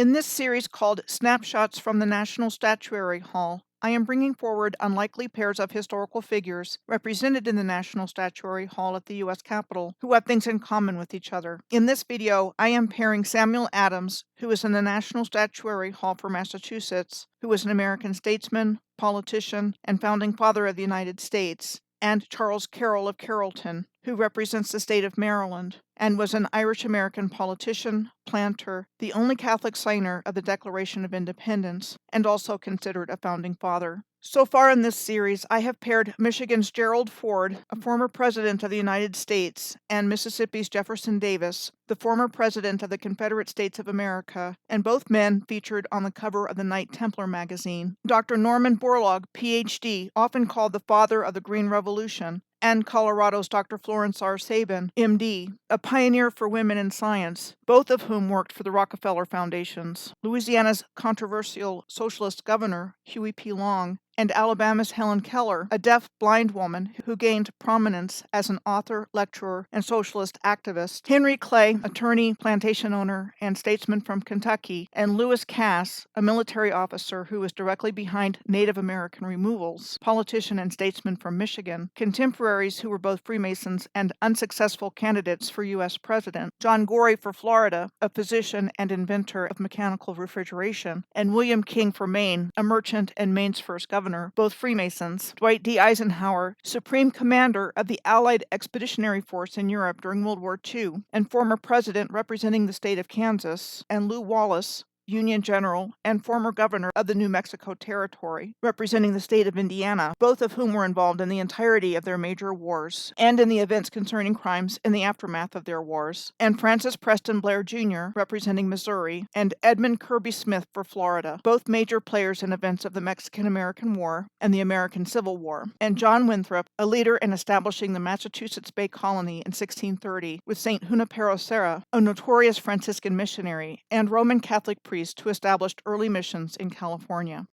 In this series called Snapshots from the National Statuary Hall, I am bringing forward unlikely pairs of historical figures represented in the National Statuary Hall at the U.S. Capitol who have things in common with each other. In this video, I am pairing Samuel Adams, who is in the National Statuary Hall for Massachusetts, who was an American statesman, politician, and founding father of the United States, and Charles Carroll of Carrollton, who represents the state of Maryland, and was an Irish-American politician, planter, the only Catholic signer of the Declaration of Independence, and also considered a founding father. So far in this series, I have paired Michigan's Gerald Ford, a former president of the United States, and Mississippi's Jefferson Davis, the former president of the Confederate States of America, and both men featured on the cover of the Knight Templar magazine. Dr. Norman Borlaug, Ph.D., often called the father of the Green Revolution, and Colorado's Dr. Florence R. Sabin, M.D., a pioneer for women in science, both of whom worked for the Rockefeller Foundations. Louisiana's controversial socialist governor, Huey P. Long, and Alabama's Helen Keller, a deaf-blind woman who gained prominence as an author, lecturer, and socialist activist. Henry Clay, attorney, plantation owner, and statesman from Kentucky, and Lewis Cass, a military officer who was directly behind Native American removals, politician and statesman from Michigan, contemporaries who were both Freemasons and unsuccessful candidates for U.S. president, John Gorey for Florida, a physician and inventor of mechanical refrigeration, and William King for Maine, a merchant and Maine's first governor, both Freemasons, Dwight D. Eisenhower, Supreme Commander of the Allied Expeditionary Force in Europe during World War II, and former president representing the state of Kansas, and Lew Wallace, Union General, and former governor of the New Mexico Territory, representing the state of Indiana, both of whom were involved in the entirety of their major wars, and in the events concerning crimes in the aftermath of their wars, and Francis Preston Blair Jr., representing Missouri, and Edmund Kirby Smith for Florida, both major players in events of the Mexican-American War and the American Civil War, and John Winthrop, a leader in establishing the Massachusetts Bay Colony in 1630, with St. Junipero Serra, a notorious Franciscan missionary, and Roman Catholic priest who established early missions in California.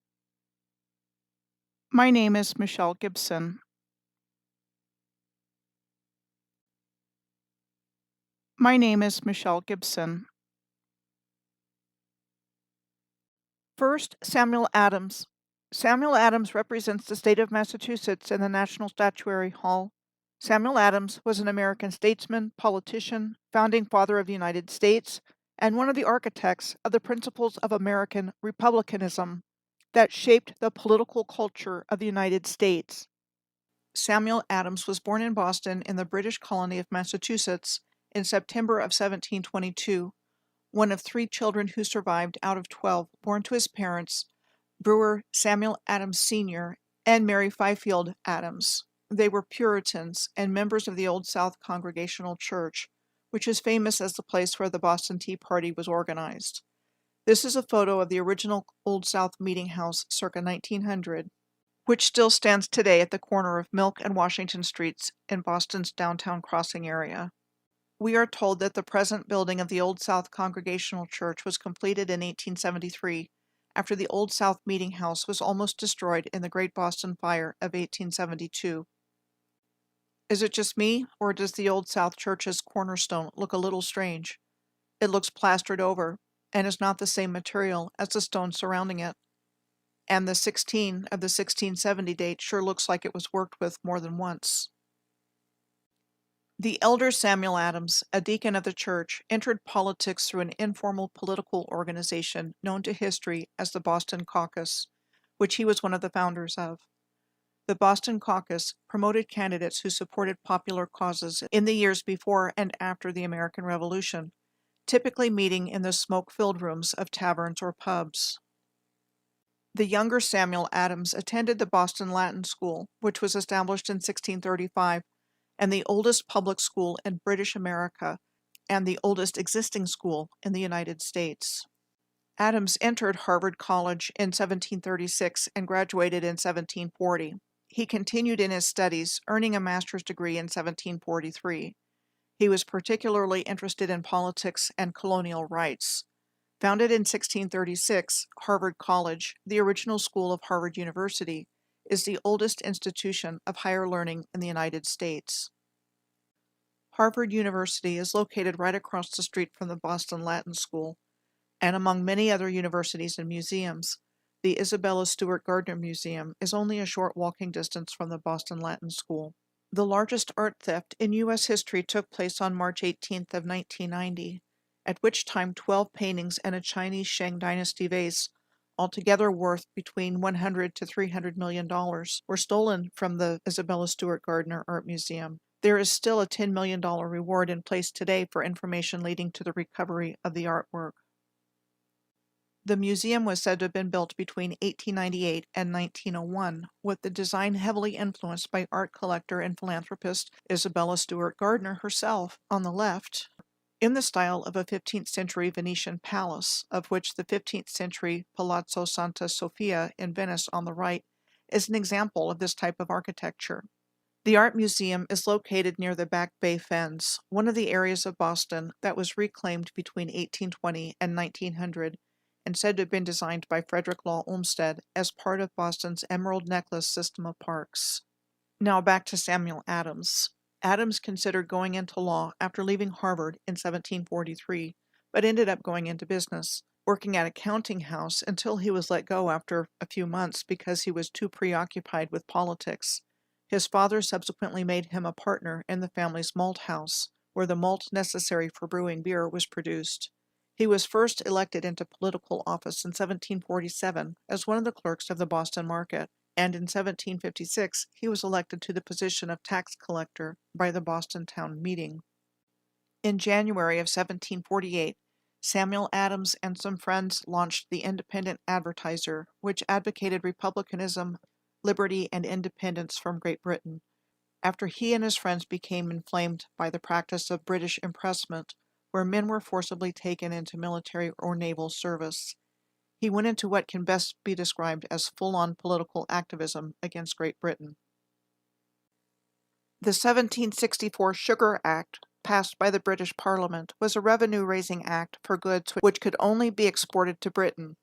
My name is Michelle Gibson. My name is Michelle Gibson. First, Samuel Adams. Samuel Adams represents the state of Massachusetts in the National Statuary Hall. Samuel Adams was an American statesman, politician, founding father of the United States, and one of the architects of the principles of American republicanism that shaped the political culture of the United States. Samuel Adams was born in Boston in the British colony of Massachusetts in September of 1722, one of 3 children who survived out of 12 born to his parents, brewer Samuel Adams Sr. and Mary Fifield Adams. They were Puritans and members of the Old South Congregational Church, which is famous as the place where the Boston Tea Party was organized. This is a photo of the original Old South Meeting House circa 1900, which still stands today at the corner of Milk and Washington Streets in Boston's downtown Crossing area. We are told that the present building of the Old South Congregational Church was completed in 1873, after the Old South Meeting House was almost destroyed in the Great Boston Fire of 1872. Is it just me, or does the Old South Church's cornerstone look a little strange? It looks plastered over, and is not the same material as the stone surrounding it. And the 16 of the 1670 date sure looks like it was worked with more than once. The elder Samuel Adams, a deacon of the church, entered politics through an informal political organization known to history as the Boston Caucus, which he was one of the founders of. The Boston Caucus promoted candidates who supported popular causes in the years before and after the American Revolution, typically meeting in the smoke-filled rooms of taverns or pubs. The younger Samuel Adams attended the Boston Latin School, which was established in 1635, and the oldest public school in British America, and the oldest existing school in the United States. Adams entered Harvard College in 1736 and graduated in 1740. He continued in his studies, earning a master's degree in 1743. He was particularly interested in politics and colonial rights. Founded in 1636, Harvard College, the original school of Harvard University, is the oldest institution of higher learning in the United States. Harvard University is located right across the street from the Boston Latin School. and among many other universities and museums. The Isabella Stewart Gardner Museum is only a short walking distance from the Boston Latin School. The largest art theft in U.S. history took place on March 18th of 1990, at which time 12 paintings and a Chinese Shang Dynasty vase, altogether worth between $100 to $300 million, were stolen from the Isabella Stewart Gardner Art Museum. There is still a $10 million reward in place today for information leading to the recovery of the artwork. The museum was said to have been built between 1898 and 1901, with the design heavily influenced by art collector and philanthropist Isabella Stewart Gardner herself on the left, in the style of a 15th century Venetian palace, of which the 15th century Palazzo Santa Sofia in Venice on the right is an example of this type of architecture. The art museum is located near the Back Bay Fens, one of the areas of Boston that was reclaimed between 1820 and 1900, and said to have been designed by Frederick Law Olmsted as part of Boston's Emerald Necklace system of parks. Now back to Samuel Adams. Adams considered going into law after leaving Harvard in 1743, but ended up going into business, working at a counting house until he was let go after a few months because he was too preoccupied with politics. His father subsequently made him a partner in the family's malt house, where the malt necessary for brewing beer was produced. He was first elected into political office in 1747 as one of the clerks of the Boston market, and in 1756 he was elected to the position of tax collector by the Boston town meeting. In January of 1748, Samuel Adams and some friends launched the Independent Advertiser, which advocated republicanism, liberty, and independence from Great Britain. After he and his friends became inflamed by the practice of British impressment, where men were forcibly taken into military or naval service, he went into what can best be described as full-on political activism against Great Britain. The 1764 Sugar Act, passed by the British Parliament, was a revenue-raising act for goods which could only be exported to Britain.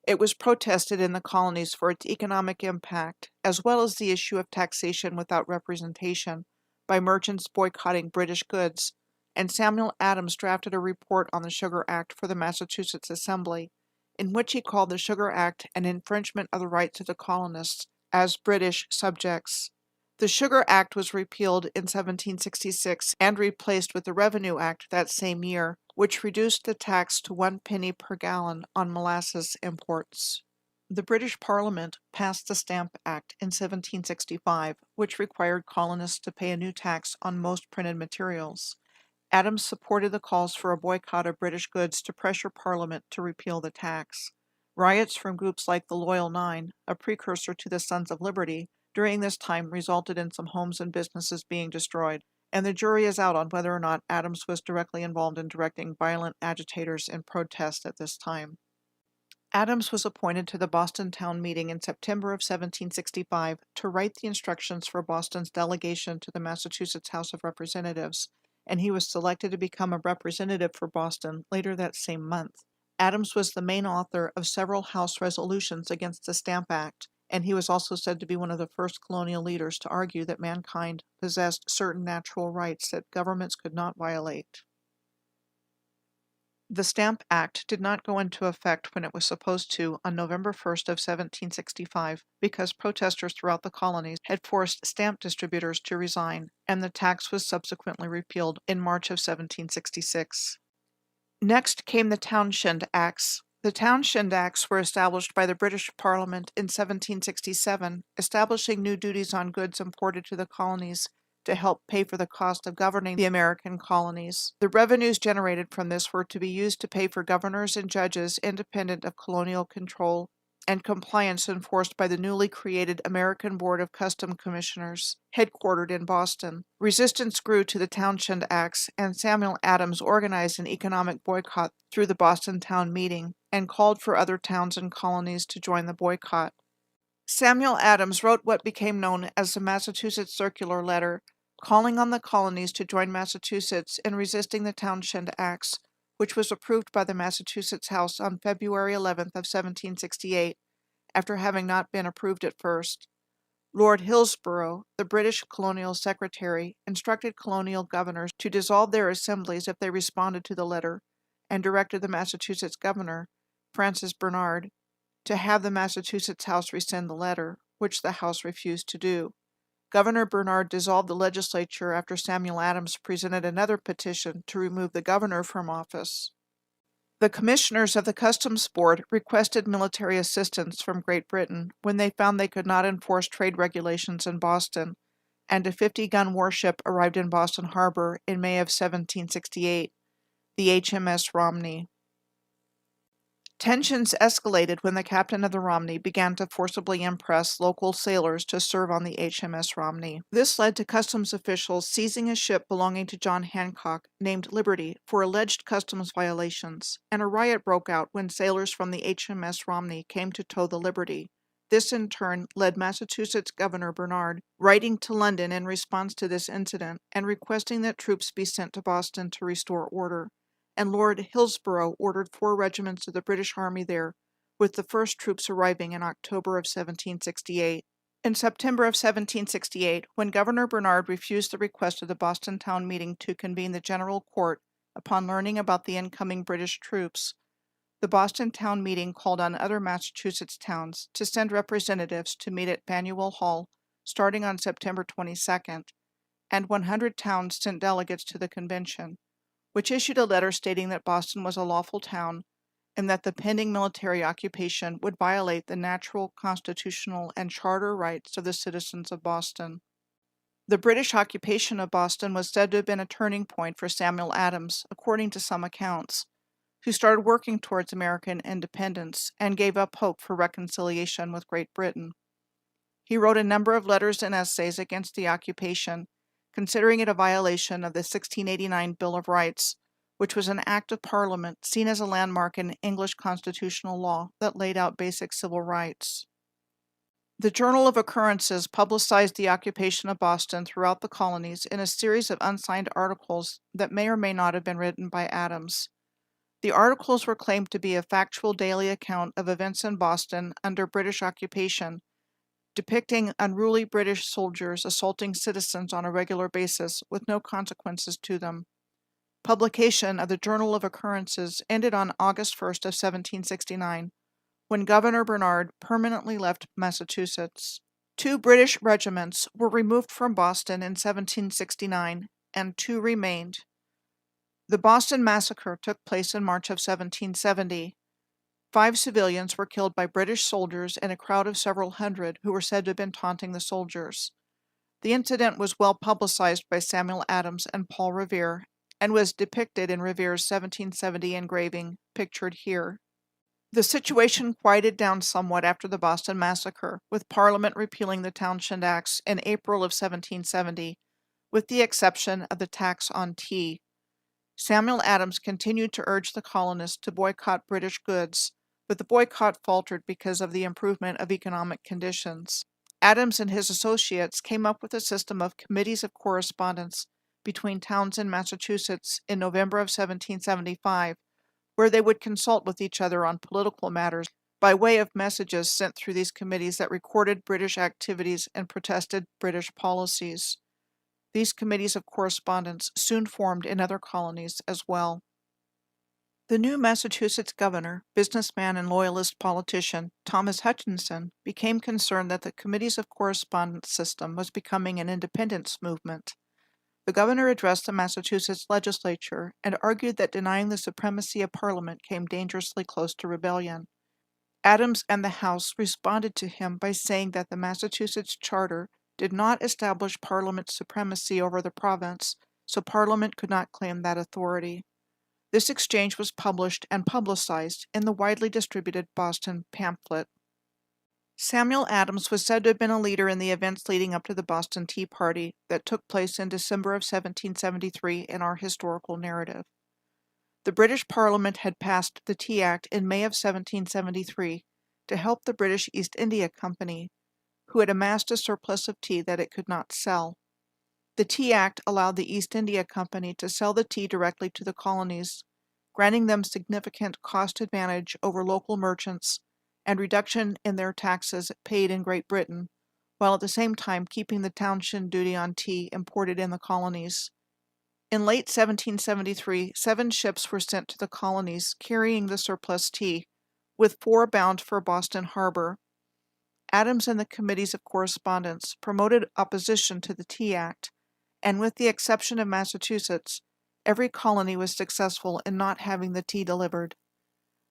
It was protested in the colonies for its economic impact, as well as the issue of taxation without representation, by merchants boycotting British goods, and Samuel Adams drafted a report on the Sugar Act for the Massachusetts Assembly, in which he called the Sugar Act an infringement of the rights of the colonists as British subjects. The Sugar Act was repealed in 1766 and replaced with the Revenue Act that same year, which reduced the tax to 1 penny per gallon on molasses imports. The British Parliament passed the Stamp Act in 1765, which required colonists to pay a new tax on most printed materials. Adams supported the calls for a boycott of British goods to pressure Parliament to repeal the tax. Riots from groups like the Loyal Nine, a precursor to the Sons of Liberty, during this time resulted in some homes and businesses being destroyed, and the jury is out on whether or not Adams was directly involved in directing violent agitators in protest at this time. Adams was appointed to the Boston town meeting in September of 1765 to write the instructions for Boston's delegation to the Massachusetts House of Representatives, and he was selected to become a representative for Boston later that same month. Adams was the main author of several House resolutions against the Stamp Act, and he was also said to be one of the first colonial leaders to argue that mankind possessed certain natural rights that governments could not violate. The Stamp Act did not go into effect when it was supposed to on November 1st of 1765 because protesters throughout the colonies had forced stamp distributors to resign, and the tax was subsequently repealed in March of 1766. Next came the Townshend Acts. The Townshend Acts were established by the British Parliament in 1767, establishing new duties on goods imported to the colonies to help pay for the cost of governing the American colonies. The revenues generated from this were to be used to pay for governors and judges independent of colonial control and compliance enforced by the newly created American Board of Custom Commissioners, headquartered in Boston. Resistance grew to the Townshend Acts, and Samuel Adams organized an economic boycott through the Boston town meeting and called for other towns and colonies to join the boycott. Samuel Adams wrote what became known as the Massachusetts Circular Letter, calling on the colonies to join Massachusetts in resisting the Townshend Acts, which was approved by the Massachusetts House on February 11th of 1768, after having not been approved at first. Lord Hillsborough, the British colonial secretary, instructed colonial governors to dissolve their assemblies if they responded to the letter, and directed the Massachusetts governor, Francis Bernard, to have the Massachusetts House rescind the letter, which the House refused to do. Governor Bernard dissolved the legislature after Samuel Adams presented another petition to remove the governor from office. The commissioners of the Customs Board requested military assistance from Great Britain when they found they could not enforce trade regulations in Boston, and a 50-gun warship arrived in Boston Harbor in May of 1768, the HMS Romney. Tensions escalated when the captain of the Romney began to forcibly impress local sailors to serve on the HMS Romney. This led to customs officials seizing a ship belonging to John Hancock named Liberty for alleged customs violations, and a riot broke out when sailors from the HMS Romney came to tow the Liberty. This in turn led Massachusetts Governor Bernard writing to London in response to this incident and requesting that troops be sent to Boston to restore order, and Lord Hillsborough ordered 4 regiments of the British Army there, with the first troops arriving in October of 1768. In September of 1768, when Governor Bernard refused the request of the Boston Town Meeting to convene the General Court upon learning about the incoming British troops, the Boston Town Meeting called on other Massachusetts towns to send representatives to meet at Faneuil Hall starting on September 22nd, and 100 towns sent delegates to the convention, which issued a letter stating that Boston was a lawful town and that the pending military occupation would violate the natural, constitutional, and charter rights of the citizens of Boston. The British occupation of Boston was said to have been a turning point for Samuel Adams, according to some accounts, who started working towards American independence and gave up hope for reconciliation with Great Britain. He wrote a number of letters and essays against the occupation, considering it a violation of the 1689 Bill of Rights, which was an act of Parliament seen as a landmark in English constitutional law that laid out basic civil rights. The Journal of Occurrences publicized the occupation of Boston throughout the colonies in a series of unsigned articles that may or may not have been written by Adams. The articles were claimed to be a factual daily account of events in Boston under British occupation, depicting unruly British soldiers assaulting citizens on a regular basis with no consequences to them. Publication of the Journal of Occurrences ended on August 1st of 1769, when Governor Bernard permanently left Massachusetts. 2 British regiments were removed from Boston in 1769, and 2 remained. The Boston Massacre took place in March of 1770. 5 civilians were killed by British soldiers and a crowd of several hundred who were said to have been taunting the soldiers. The incident was well publicized by Samuel Adams and Paul Revere, and was depicted in Revere's 1770 engraving, pictured here. The situation quieted down somewhat after the Boston Massacre, with Parliament repealing the Townshend Acts in April of 1770, with the exception of the tax on tea. Samuel Adams continued to urge the colonists to boycott British goods, but the boycott faltered because of the improvement of economic conditions. Adams and his associates came up with a system of committees of correspondence between towns in Massachusetts in November of 1775, where they would consult with each other on political matters by way of messages sent through these committees that recorded British activities and protested British policies. These committees of correspondence soon formed in other colonies as well. The new Massachusetts governor, businessman and loyalist politician Thomas Hutchinson became concerned that the committees of correspondence system was becoming an independence movement. The governor addressed the Massachusetts legislature and argued that denying the supremacy of Parliament came dangerously close to rebellion. Adams and the House responded to him by saying that the Massachusetts Charter did not establish Parliament's supremacy over the province, so Parliament could not claim that authority. This exchange was published and publicized in the widely distributed Boston pamphlet. Samuel Adams was said to have been a leader in the events leading up to the Boston Tea Party that took place in December of 1773 in our historical narrative. The British Parliament had passed the Tea Act in May of 1773 to help the British East India Company, who had amassed a surplus of tea that it could not sell. The Tea Act allowed the East India Company to sell the tea directly to the colonies, granting them significant cost advantage over local merchants and reduction in their taxes paid in Great Britain, while at the same time keeping the townshend duty on tea imported in the colonies. In late 1773, 7 ships were sent to the colonies carrying the surplus tea, with 4 bound for Boston Harbor. Adams and the Committees of Correspondence promoted opposition to the Tea Act, and with the exception of Massachusetts, every colony was successful in not having the tea delivered.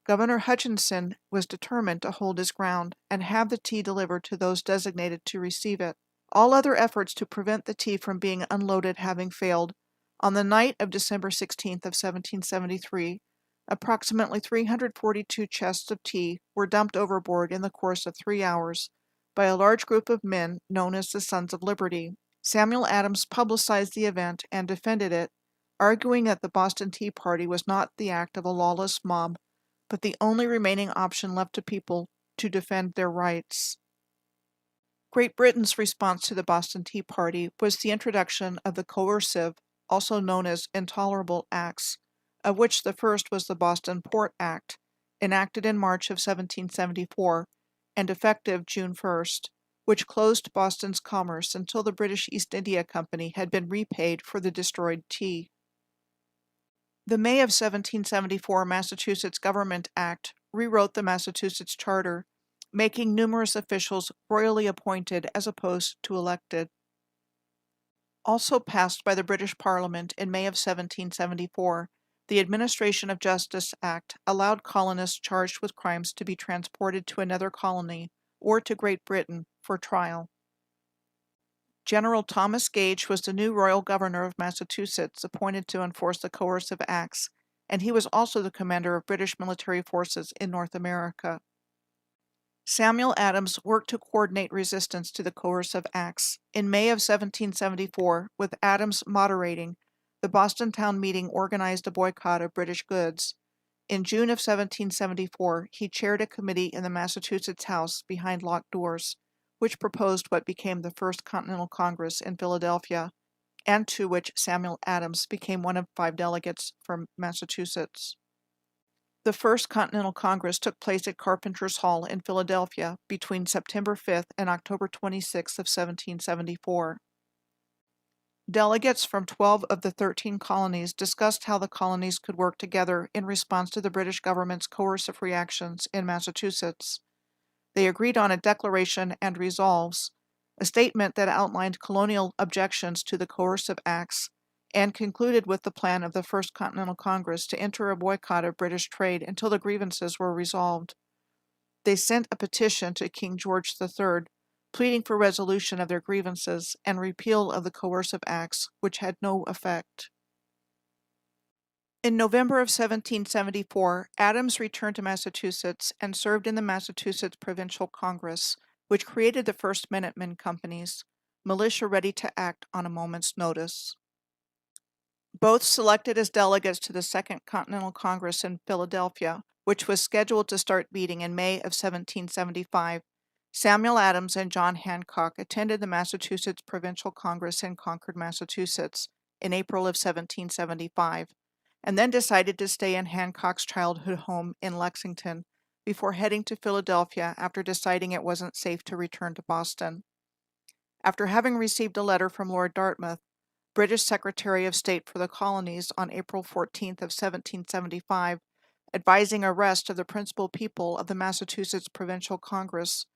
Governor Hutchinson was determined to hold his ground and have the tea delivered to those designated to receive it. All other efforts to prevent the tea from being unloaded having failed, on the night of December 16th of 1773, approximately 342 chests of tea were dumped overboard in the course of 3 hours by a large group of men known as the Sons of Liberty. Samuel Adams publicized the event and defended it, arguing that the Boston Tea Party was not the act of a lawless mob, but the only remaining option left to people to defend their rights. Great Britain's response to the Boston Tea Party was the introduction of the coercive, also known as intolerable acts, of which the first was the Boston Port Act, enacted in March of 1774 and effective June 1st, which closed Boston's commerce until the British East India Company had been repaid for the destroyed tea. The May of 1774 Massachusetts Government Act rewrote the Massachusetts Charter, making numerous officials royally appointed as opposed to elected. Also passed by the British Parliament in May of 1774, the Administration of Justice Act allowed colonists charged with crimes to be transported to another colony or to Great Britain for trial. General Thomas Gage was the new royal governor of Massachusetts appointed to enforce the coercive acts, and he was also the commander of British military forces in North America. Samuel Adams worked to coordinate resistance to the coercive acts. In May of 1774, with Adams moderating, the Boston Town Meeting organized a boycott of British goods. In June of 1774, he chaired a committee in the Massachusetts House behind locked doors, which proposed what became the First Continental Congress in Philadelphia, and to which Samuel Adams became one of 5 delegates from Massachusetts. The First Continental Congress took place at Carpenter's Hall in Philadelphia between September 5th and October 26th of 1774. Delegates from 12 of the 13 colonies discussed how the colonies could work together in response to the British government's coercive reactions in Massachusetts. They agreed on a declaration and resolves, a statement that outlined colonial objections to the coercive acts, and concluded with the plan of the First Continental Congress to enter a boycott of British trade until the grievances were resolved. They sent a petition to King George III, pleading for resolution of their grievances and repeal of the coercive acts, which had no effect. In November of 1774, Adams returned to Massachusetts and served in the Massachusetts Provincial Congress, which created the first Minutemen companies, militia ready to act on a moment's notice. Both selected as delegates to the Second Continental Congress in Philadelphia, which was scheduled to start meeting in May of 1775, Samuel Adams and John Hancock attended the Massachusetts Provincial Congress in Concord, Massachusetts, in April of 1775, and then decided to stay in Hancock's childhood home in Lexington before heading to Philadelphia after deciding it wasn't safe to return to Boston. After having received a letter from Lord Dartmouth, British Secretary of State for the Colonies, on April 14th of 1775, advising arrest of the principal people of the Massachusetts Provincial Congress,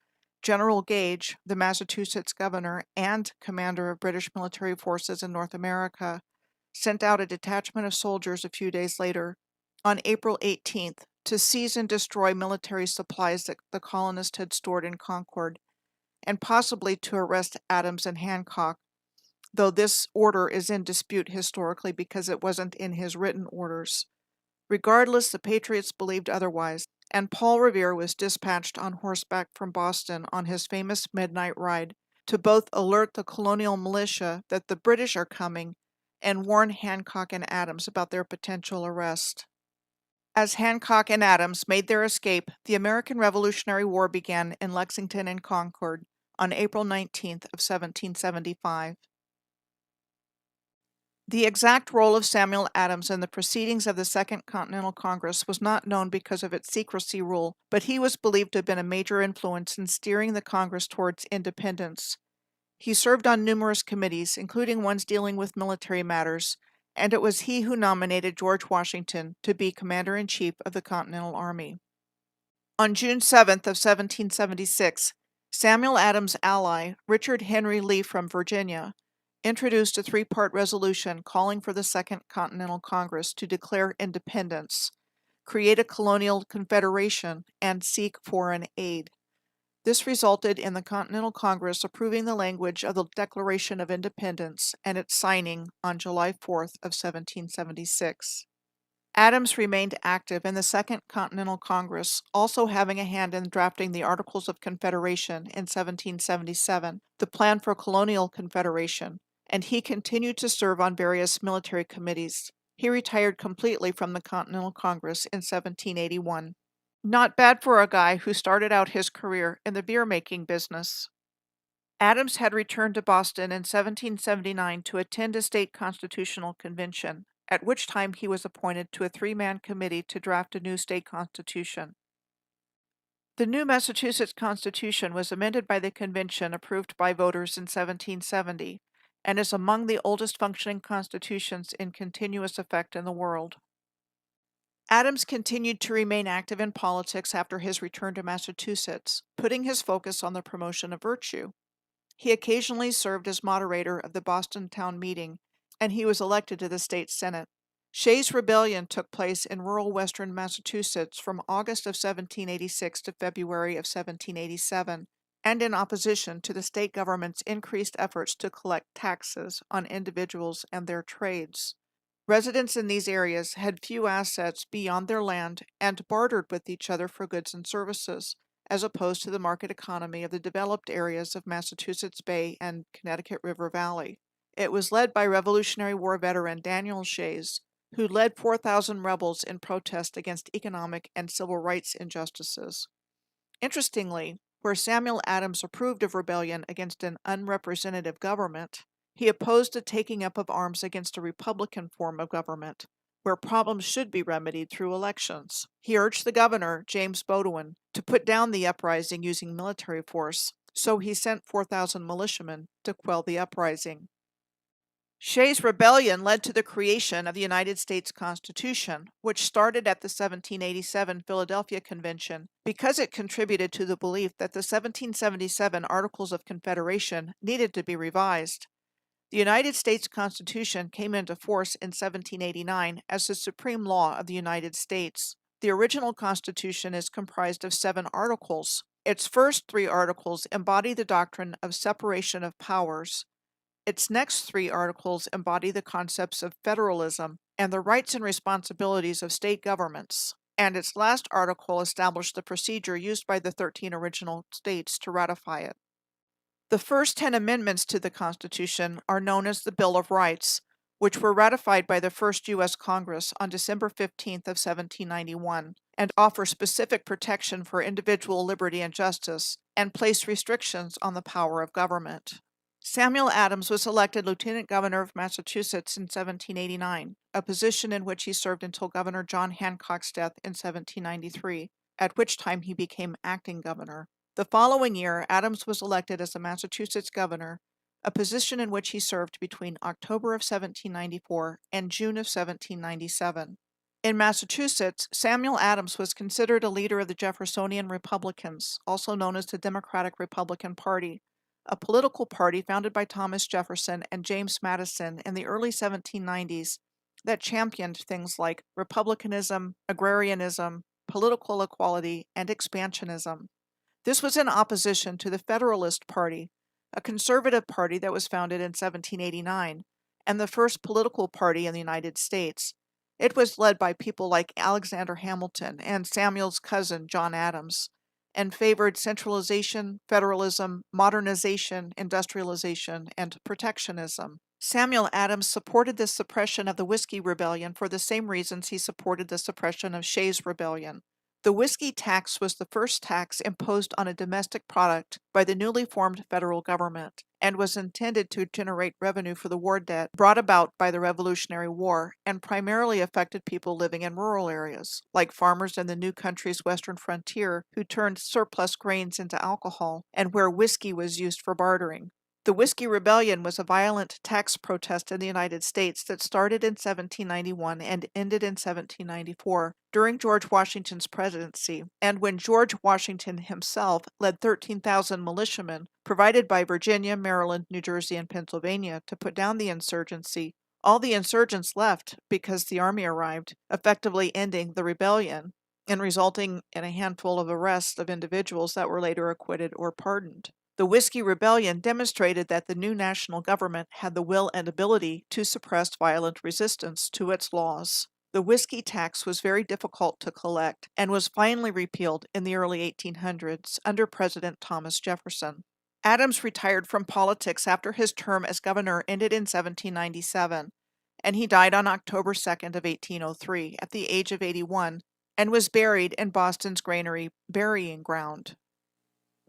General Gage, the Massachusetts governor and commander of British military forces in North America, sent out a detachment of soldiers a few days later, on April 18th, to seize and destroy military supplies that the colonists had stored in Concord, and possibly to arrest Adams and Hancock, though this order is in dispute historically because it wasn't in his written orders. Regardless, the Patriots believed otherwise, and Paul Revere was dispatched on horseback from Boston on his famous midnight ride to both alert the colonial militia that the British are coming and warn Hancock and Adams about their potential arrest. As Hancock and Adams made their escape, the American Revolutionary War began in Lexington and Concord on April 19th of 1775. The exact role of Samuel Adams in the proceedings of the Second Continental Congress was not known because of its secrecy rule, but he was believed to have been a major influence in steering the Congress towards independence. He served on numerous committees, including ones dealing with military matters, and it was he who nominated George Washington to be Commander-in-Chief of the Continental Army. On June 7th of 1776, Samuel Adams' ally, Richard Henry Lee from Virginia, introduced a three-part resolution calling for the Second Continental Congress to declare independence, create a colonial confederation, and seek foreign aid. This resulted in the Continental Congress approving the language of the Declaration of Independence and its signing on July 4th of 1776. Adams remained active in the Second Continental Congress, also having a hand in drafting the Articles of Confederation in 1777, the plan for colonial confederation, and he continued to serve on various military committees. He retired completely from the Continental Congress in 1781. Not bad for a guy who started out his career in the beer-making business. Adams had returned to Boston in 1779 to attend a state constitutional convention, at which time he was appointed to a three-man committee to draft a new state constitution. The new Massachusetts Constitution was amended by the convention approved by voters in 1770, and is among the oldest functioning constitutions in continuous effect in the world. Adams continued to remain active in politics after his return to Massachusetts, putting his focus on the promotion of virtue. He occasionally served as moderator of the Boston Town Meeting, and he was elected to the state senate. Shays' Rebellion took place in rural western Massachusetts from August of 1786 to February of 1787, and in opposition to the state government's increased efforts to collect taxes on individuals and their trades. Residents in these areas had few assets beyond their land and bartered with each other for goods and services, as opposed to the market economy of the developed areas of Massachusetts Bay and Connecticut River Valley. It was led by Revolutionary War veteran Daniel Shays, who led 4,000 rebels in protest against economic and civil rights injustices. Interestingly, where Samuel Adams approved of rebellion against an unrepresentative government, he opposed the taking up of arms against a republican form of government, where problems should be remedied through elections. He urged the governor, James Bowdoin, to put down the uprising using military force, so he sent 4,000 militiamen to quell the uprising. Shays' Rebellion led to the creation of the United States Constitution, which started at the 1787 Philadelphia Convention because it contributed to the belief that the 1777 Articles of Confederation needed to be revised. The United States Constitution came into force in 1789 as the supreme law of the United States. The original Constitution is comprised of 7 articles. Its first 3 articles embody the doctrine of separation of powers. Its next 3 articles embody the concepts of federalism and the rights and responsibilities of state governments. And its last article established the procedure used by the 13 original states to ratify it. The first 10 amendments to the Constitution are known as the Bill of Rights, which were ratified by the first U.S. Congress on December 15th of 1791, and offer specific protection for individual liberty and justice, and place restrictions on the power of government. Samuel Adams was elected Lieutenant Governor of Massachusetts in 1789, a position in which he served until Governor John Hancock's death in 1793, at which time he became acting governor. The following year, Adams was elected as the Massachusetts governor, a position in which he served between October of 1794 and June of 1797. In Massachusetts, Samuel Adams was considered a leader of the Jeffersonian Republicans, also known as the Democratic-Republican Party, a political party founded by Thomas Jefferson and James Madison in the early 1790s that championed things like republicanism, agrarianism, political equality, and expansionism. This was in opposition to the Federalist Party, a conservative party that was founded in 1789, and the first political party in the United States. It was led by people like Alexander Hamilton and Samuel's cousin, John Adams, and favored centralization, federalism, modernization, industrialization, and protectionism. Samuel Adams supported the suppression of the Whiskey Rebellion for the same reasons he supported the suppression of Shays' Rebellion. The whiskey tax was the first tax imposed on a domestic product by the newly formed federal government, and was intended to generate revenue for the war debt brought about by the Revolutionary War, and primarily affected people living in rural areas, like farmers in the new country's western frontier who turned surplus grains into alcohol, and where whiskey was used for bartering. The Whiskey Rebellion was a violent tax protest in the United States that started in 1791 and ended in 1794 during George Washington's presidency, and when George Washington himself led 13,000 militiamen, provided by Virginia, Maryland, New Jersey, and Pennsylvania, to put down the insurgency. All the insurgents left because the army arrived, effectively ending the rebellion and resulting in a handful of arrests of individuals that were later acquitted or pardoned. The Whiskey Rebellion demonstrated that the new national government had the will and ability to suppress violent resistance to its laws. The whiskey tax was very difficult to collect and was finally repealed in the early 1800s under President Thomas Jefferson. Adams retired from politics after his term as governor ended in 1797, and he died on October 2nd of 1803 at the age of 81 and was buried in Boston's Granary Burying Ground,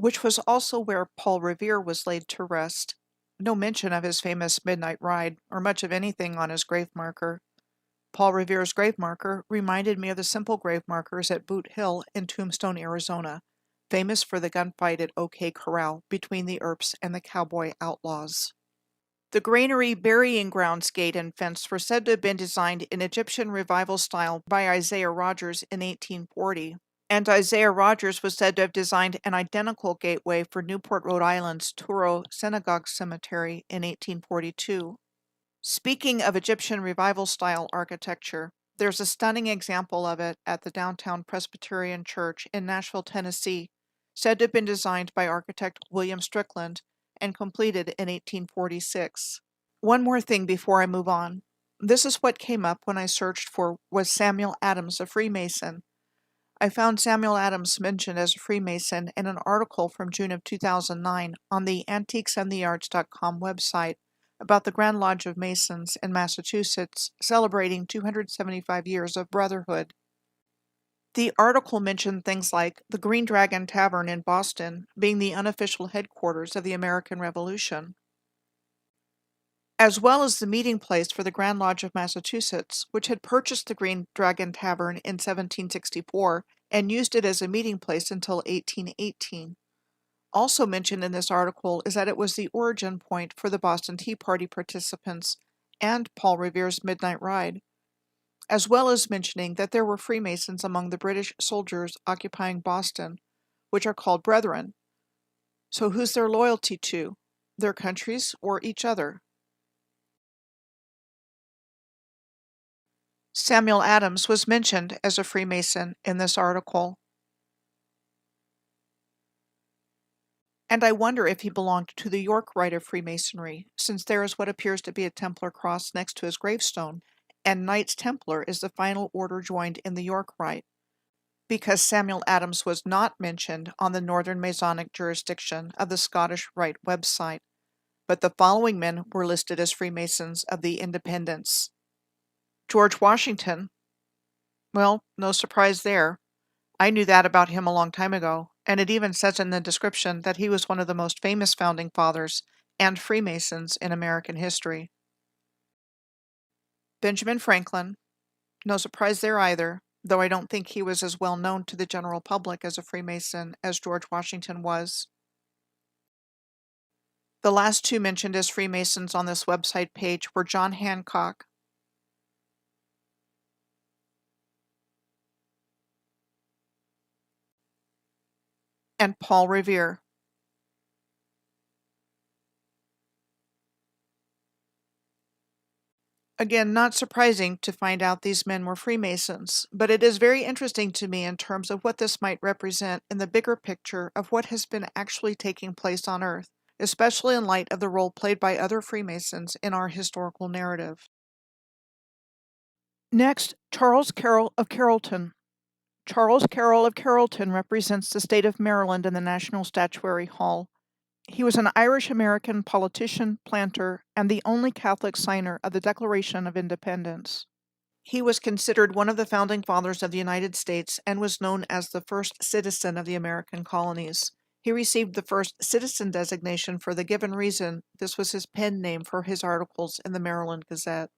which was also where Paul Revere was laid to rest. No mention of his famous midnight ride or much of anything on his grave marker. Paul Revere's grave marker reminded me of the simple grave markers at Boot Hill in Tombstone, Arizona, famous for the gunfight at OK Corral between the Earps and the cowboy outlaws. The Granary Burying Grounds gate and fence were said to have been designed in Egyptian revival style by Isaiah Rogers in 1840. And Isaiah Rogers was said to have designed an identical gateway for Newport, Rhode Island's Touro Synagogue Cemetery in 1842. Speaking of Egyptian revival-style architecture, there's a stunning example of it at the Downtown Presbyterian Church in Nashville, Tennessee, said to have been designed by architect William Strickland and completed in 1846. One more thing before I move on. This is what came up when I searched for "Was Samuel Adams a Freemason?" I found Samuel Adams mentioned as a Freemason in an article from June of 2009 on the antiquesandthearts.com website about the Grand Lodge of Masons in Massachusetts celebrating 275 years of brotherhood. The article mentioned things like the Green Dragon Tavern in Boston being the unofficial headquarters of the American Revolution, as well as the meeting place for the Grand Lodge of Massachusetts, which had purchased the Green Dragon Tavern in 1764 and used it as a meeting place until 1818. Also mentioned in this article is that it was the origin point for the Boston Tea Party participants and Paul Revere's midnight ride, as well as mentioning that there were Freemasons among the British soldiers occupying Boston, which are called brethren. So who's their loyalty to? Their countries or each other? Samuel Adams was mentioned as a Freemason in this article, and I wonder if he belonged to the York Rite of Freemasonry, since there is what appears to be a Templar cross next to his gravestone, and Knights Templar is the final order joined in the York Rite, because Samuel Adams was not mentioned on the Northern Masonic jurisdiction of the Scottish Rite website, but the following men were listed as Freemasons of the Independents. George Washington. Well, no surprise there. I knew that about him a long time ago, and it even says in the description that he was one of the most famous founding fathers and Freemasons in American history. Benjamin Franklin. No surprise there either, though I don't think he was as well known to the general public as a Freemason as George Washington was. The last two mentioned as Freemasons on this website page were John Hancock and Paul Revere. Again, not surprising to find out these men were Freemasons, but it is very interesting to me in terms of what this might represent in the bigger picture of what has been actually taking place on Earth, especially in light of the role played by other Freemasons in our historical narrative. Next, Charles Carroll of Carrollton. Charles Carroll of Carrollton represents the state of Maryland in the National Statuary Hall. He was an Irish-American politician, planter, and the only Catholic signer of the Declaration of Independence. He was considered one of the founding fathers of the United States and was known as the first citizen of the American colonies. He received the first citizen designation for the given reason this was his pen name for his articles in the Maryland Gazette.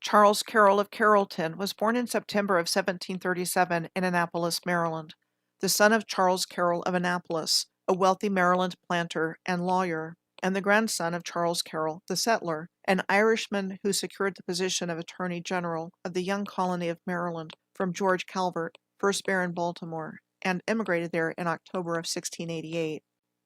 Charles Carroll of Carrollton was born in September of 1737 in Annapolis, Maryland, the son of Charles Carroll of Annapolis, a wealthy Maryland planter and lawyer. and the grandson of Charles Carroll, the settler, an Irishman who secured the position of Attorney General of the young colony of Maryland from George Calvert, 1st Baron Baltimore, and emigrated there in October of 1688.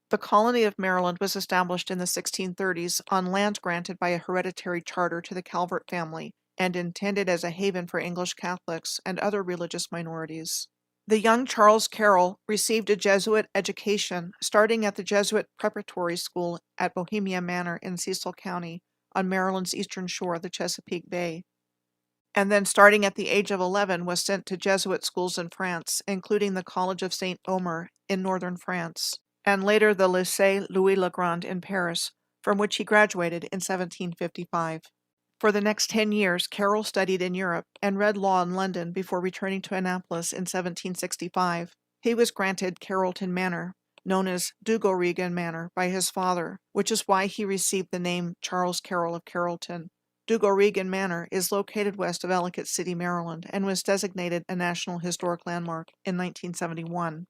The colony of Maryland was established in the 1630s on land granted by a hereditary charter to the Calvert family and intended as a haven for English Catholics and other religious minorities. The young Charles Carroll received a Jesuit education, starting at the Jesuit Preparatory School at Bohemia Manor in Cecil County on Maryland's eastern shore of the Chesapeake Bay, and then starting at the age of 11 was sent to Jesuit schools in France, including the College of Saint Omer in northern France, and later the Lycée Louis-le-Grand in Paris, from which he graduated in 1755. For the next 10 years, Carroll studied in Europe and read law in London before returning to Annapolis in 1765. He was granted Carrollton Manor, known as Dugoregan Manor, by his father, which is why he received the name Charles Carroll of Carrollton. Dugoregan Manor is located west of Ellicott City, Maryland, and was designated a National Historic Landmark in 1971.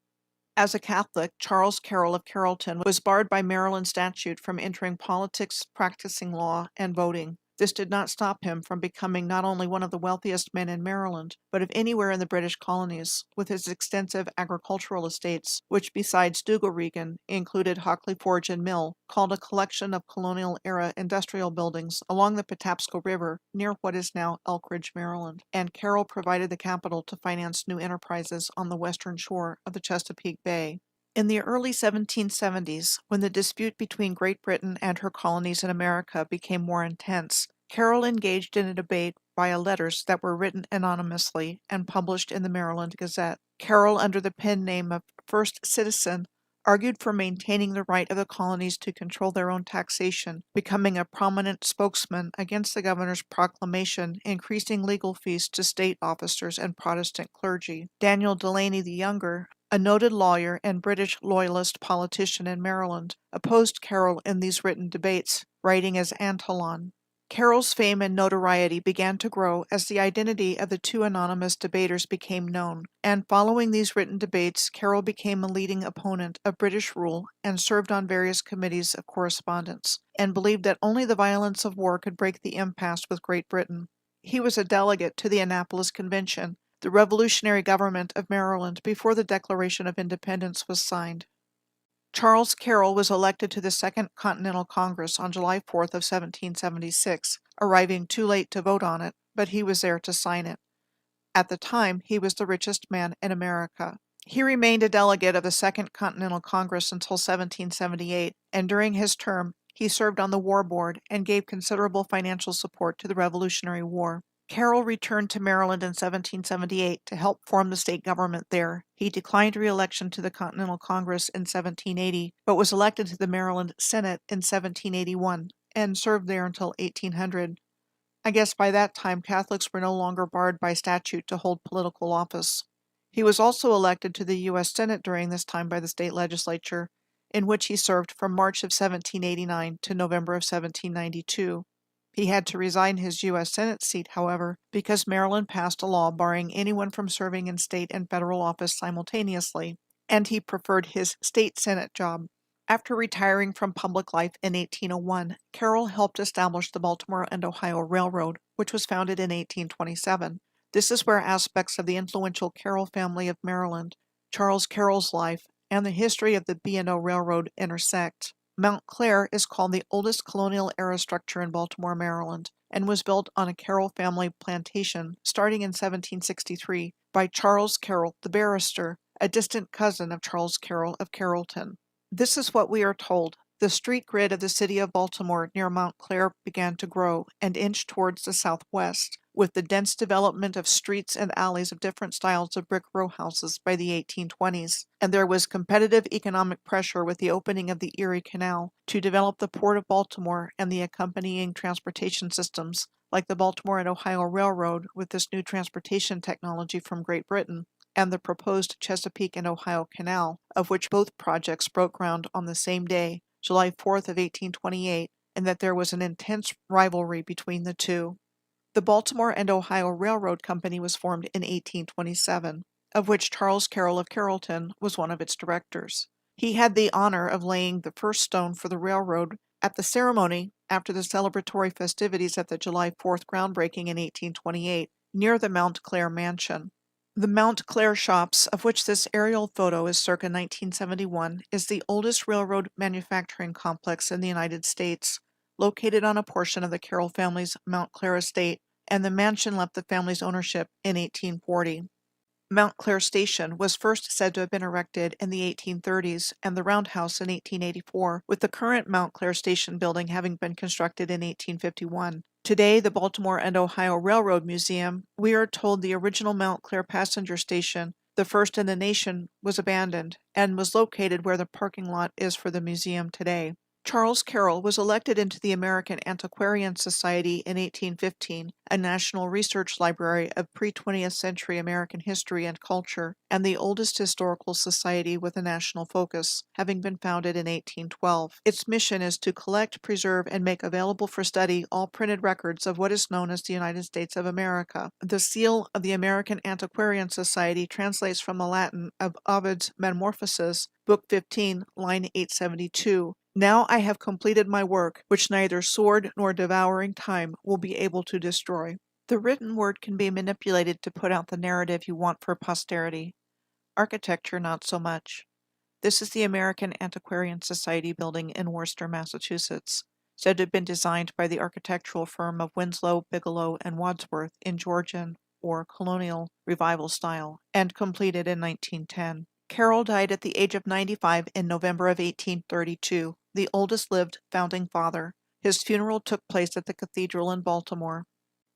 As a Catholic, Charles Carroll of Carrollton was barred by Maryland statute from entering politics, practicing law, and voting. This did not stop him from becoming not only one of the wealthiest men in Maryland, but of anywhere in the British colonies, with his extensive agricultural estates, which besides Dugoregan included Hockley Forge and Mill, called a collection of colonial-era industrial buildings along the Patapsco River near what is now Elkridge, Maryland, and Carroll provided the capital to finance new enterprises on the western shore of the Chesapeake Bay. In the early 1770s, when the dispute between Great Britain and her colonies in America became more intense, Carroll engaged in a debate via letters that were written anonymously and published in the Maryland Gazette. Carroll, under the pen name of First Citizen, argued for maintaining the right of the colonies to control their own taxation, becoming a prominent spokesman against the governor's proclamation increasing legal fees to state officers and Protestant clergy. Daniel Delaney the Younger, a noted lawyer and British loyalist politician in Maryland, opposed Carroll in these written debates, writing as Antolon. Carroll's fame and notoriety began to grow as the identity of the two anonymous debaters became known, and following these written debates, Carroll became a leading opponent of British rule and served on various committees of correspondence, and believed that only the violence of war could break the impasse with Great Britain. He was a delegate to the Annapolis Convention, the revolutionary government of Maryland, before the Declaration of Independence was signed. Charles Carroll was elected to the Second Continental Congress on July 4th of 1776, arriving too late to vote on it, but he was there to sign it. At the time, he was the richest man in America. He remained a delegate of the Second Continental Congress until 1778, and during his term, he served on the War Board and gave considerable financial support to the Revolutionary War. Carroll returned to Maryland in 1778 to help form the state government there. He declined re-election to the Continental Congress in 1780, but was elected to the Maryland Senate in 1781 and served there until 1800. I guess by that time Catholics were no longer barred by statute to hold political office. He was also elected to the U.S. Senate during this time by the state legislature, in which he served from March of 1789 to November of 1792. He had to resign his U.S. Senate seat, however, because Maryland passed a law barring anyone from serving in state and federal office simultaneously, and he preferred his state Senate job. After retiring from public life in 1801, Carroll helped establish the Baltimore and Ohio Railroad, which was founded in 1827. This is where aspects of the influential Carroll family of Maryland, Charles Carroll's life, and the history of the B&O Railroad intersect. Mount Clair is called the oldest colonial-era structure in Baltimore, Maryland, and was built on a Carroll family plantation starting in 1763 by Charles Carroll, the barrister, a distant cousin of Charles Carroll of Carrollton. This is what we are told. The street grid of the city of Baltimore near Mount Clair began to grow and inch towards the southwest, with the dense development of streets and alleys of different styles of brick row houses by the 1820s, and there was competitive economic pressure with the opening of the Erie Canal to develop the Port of Baltimore and the accompanying transportation systems, like the Baltimore and Ohio Railroad with this new transportation technology from Great Britain, and the proposed Chesapeake and Ohio Canal, of which both projects broke ground on the same day, July 4th of 1828, and that there was an intense rivalry between the two. The Baltimore and Ohio Railroad Company was formed in 1827, of which Charles Carroll of Carrollton was one of its directors. He had the honor of laying the first stone for the railroad At the ceremony, after the celebratory festivities at the July 4th groundbreaking in 1828, near the Montclair Mansion. The Montclair Shops, of which this aerial photo is circa 1971, is the oldest railroad manufacturing complex in the United States, located on a portion of the Carroll family's Montclair estate, and the mansion left the family's ownership in 1840. Montclair Station was first said to have been erected in the 1830s, and the roundhouse in 1884, with the current Montclair Station building having been constructed in 1851. Today, the Baltimore and Ohio Railroad Museum, we are told the original Montclair passenger station, the first in the nation, was abandoned and was located where the parking lot is for the museum today. Charles Carroll was elected into the American Antiquarian Society in 1815, a national research library of pre-20th century American history and culture, and the oldest historical society with a national focus, having been founded in 1812. Its mission is to collect, preserve, and make available for study all printed records of what is known as the United States of America. The seal of the American Antiquarian Society translates from the Latin of Ovid's Metamorphoses, Book 15, line 872. Now I have completed my work, which neither sword nor devouring time will be able to destroy. The written word can be manipulated to put out the narrative you want for posterity. Architecture, not so much. This is the American Antiquarian Society building in Worcester, Massachusetts, said to have been designed by the architectural firm of Winslow, Bigelow, and Wadsworth in Georgian or colonial revival style, and completed in 1910. Carroll died at the age of 95 in November of 1832, the oldest lived founding father. His funeral took place at the cathedral in Baltimore,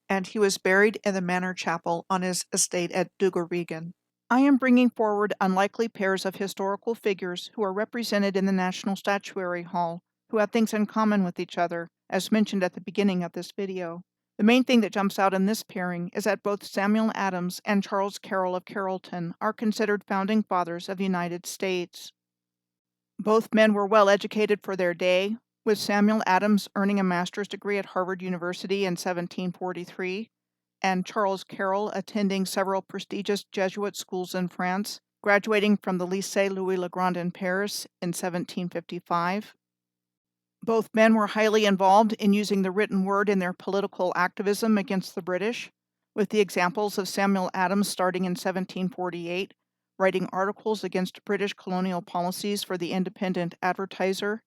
and he was buried in the Manor Chapel on his estate at Duger-Regan. I am bringing forward unlikely pairs of historical figures who are represented in the National Statuary Hall, who have things in common with each other, as mentioned at the beginning of this video. The main thing that jumps out in this pairing is that both Samuel Adams and Charles Carroll of Carrollton are considered founding fathers of the United States. Both men were well educated for their day, with Samuel Adams earning a master's degree at Harvard University in 1743, and Charles Carroll attending several prestigious Jesuit schools in France, graduating from the Lycée Louis-le-Grand in Paris in 1755. Both men were highly involved in using the written word in their political activism against the British, with the examples of Samuel Adams starting in 1748, writing articles against British colonial policies for the Independent Advertiser,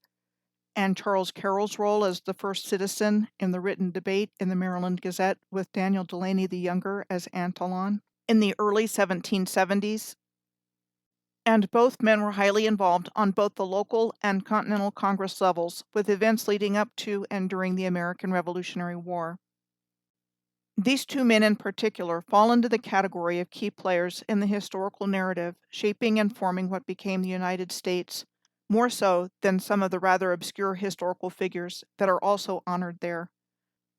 and Charles Carroll's role as the first citizen in the written debate in the Maryland Gazette with Daniel Delaney the Younger as Antolon in the early 1770s. And both men were highly involved on both the local and Continental Congress levels, with events leading up to and during the American Revolutionary War. These two men in particular fall into the category of key players in the historical narrative, shaping and forming what became the United States, more so than some of the rather obscure historical figures that are also honored there.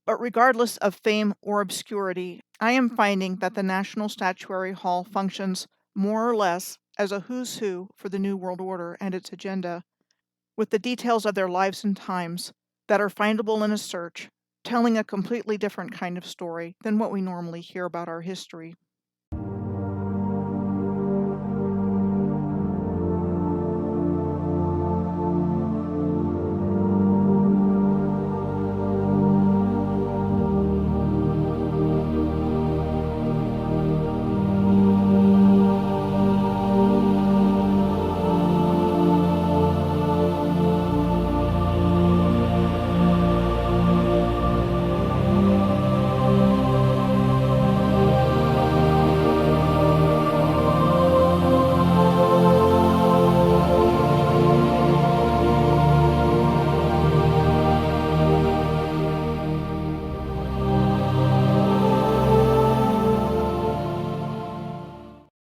But regardless of fame or obscurity, I am finding that the National Statuary Hall functions more or less as a who's who for the New World Order and its agenda, with the details of their lives and times that are findable in a search, telling a completely different kind of story than what we normally hear about our history.